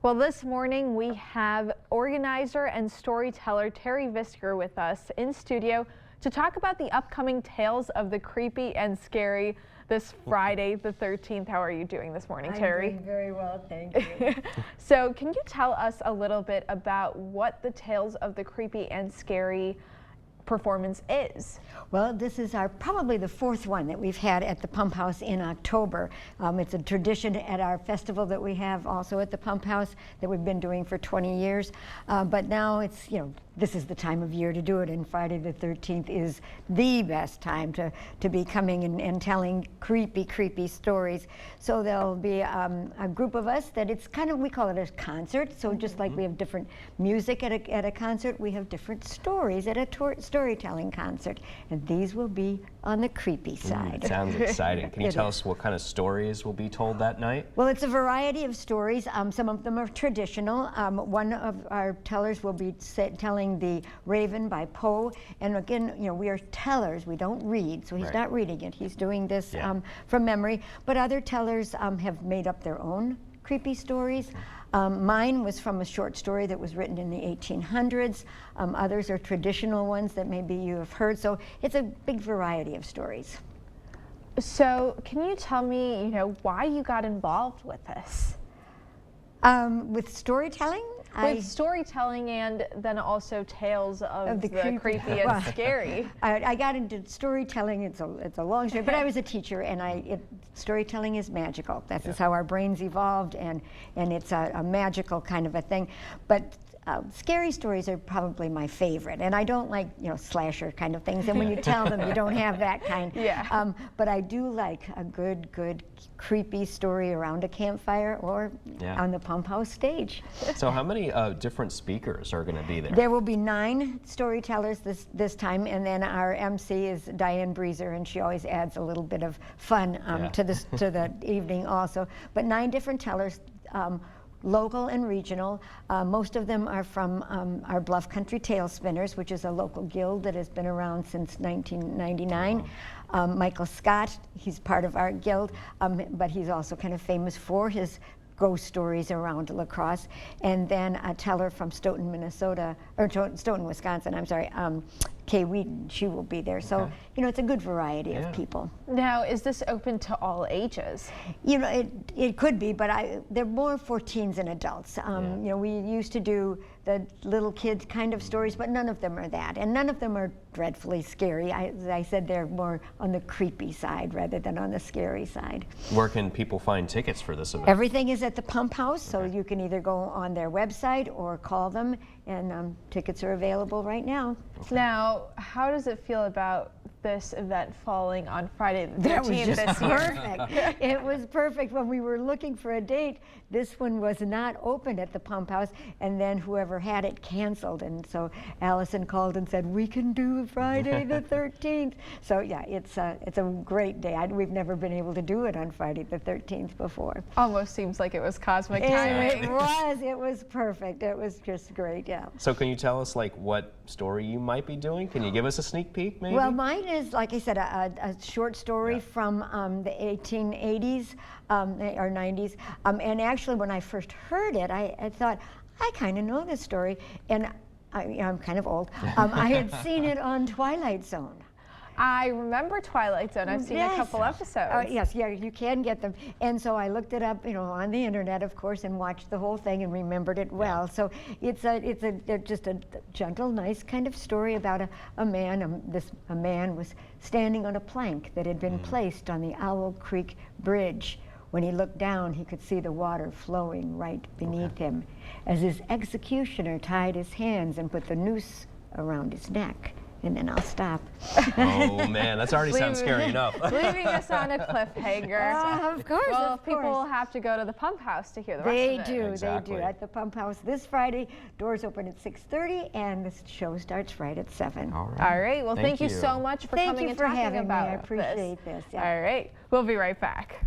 Well, this morning we have organizer and storyteller Terry Visger with us in studio to talk about the upcoming Tales of the Creepy and Scary this Friday the 13th. How are you doing this morning, Terry? I'm doing very well, thank you. So can you tell us a little bit about what the Tales of the Creepy and Scary performance is? Well, this is probably the fourth one that we've had at the Pump House in October. It's a tradition at our festival that we have also at the Pump House that we've been doing for 20 years. But now it's, this is the time of year to do it, and Friday the 13th is the best time to be coming and telling creepy stories. So there'll be a group of us that it's kind of, we call it a concert. So just like we have different music at a concert, we have different stories at a storytelling concert. And these will be on the creepy side. Sounds exciting. Can you tell us what kind of stories will be told that night? Well, it's a variety of stories. Some of them are traditional. One of our tellers will be telling The Raven by Poe. And again, we are tellers. We don't read, so he's not reading it. He's doing this from memory. But other tellers have made up their own creepy stories. Mine was from a short story that was written in the 1800s. Others are traditional ones that maybe you have heard. So it's a big variety of stories. So can you tell me, why you got involved with this? With storytelling? With storytelling and then also tales of the creepy and scary. I got into storytelling. It's a long story, but I was a teacher, and storytelling is magical. That's just how our brains evolved, and it's a magical kind of a thing. But scary stories are probably my favorite, and I don't like slasher kind of things. And when you tell them, you don't have that kind. But I do like a good creepy story around a campfire or on the Pump House stage. So how many different speakers are going to be there? There will be 9 storytellers this time, and then our MC is Diane Breezer, and she always adds a little bit of fun to the evening also. But 9 different tellers. Local and regional. Most of them are from our Bluff Country Tale Spinners, which is a local guild that has been around since 1999. Michael Scott, he's part of our guild, but he's also kind of famous for his ghost stories around La Crosse. And then a teller from Stoughton, Minnesota, or Stoughton, Wisconsin, I'm sorry, Kay Wheaton, she will be there. So, it's a good variety of people. Now, is this open to all ages? It could be, but they're more for teens and adults. We used to do the little kids kind of stories, but none of them are that. And none of them are dreadfully scary. As I said, they're more on the creepy side rather than on the scary side. Where can people find tickets for this event? Everything is at the Pump House, so you can either go on their website or call them, and tickets are available right now. Now, how does it feel about this event falling on Friday the 13th this year? Perfect. It was perfect. When we were looking for a date, this one was not open at the Pump House, and then whoever had it canceled, and so Allison called and said, we can do Friday the 13th. So yeah, it's a great day. We've never been able to do it on Friday the 13th before. Almost seems like it was cosmic timing. It was perfect. It was just great, yeah. So can you tell us what story you might be doing? Can you give us a sneak peek maybe? Well, mine is, like I said, a short story from the 1880s or 90s. And actually, when I first heard it, I thought, I kind of know this story. And I'm kind of old. I had seen it on Twilight Zone. I remember Twilight Zone. I've seen a couple episodes. Yes, you can get them. And so I looked it up, on the internet, of course, and watched the whole thing and remembered it well. So it's just a gentle, nice kind of story about a man. A man was standing on a plank that had been placed on the Owl Creek Bridge. When he looked down, he could see the water flowing right beneath him, as his executioner tied his hands and put the noose around his neck. And then I'll stop. Oh man, that's already sounds scary enough. Leaving us on a cliffhanger. Of course. Well, people will have to go to the Pump House to hear the rest of it. They do. At the Pump House this Friday. Doors open at 6:30, and the show starts right at 7. All right. Well, thank you so much for coming and talking about this. I appreciate this. All right. We'll be right back.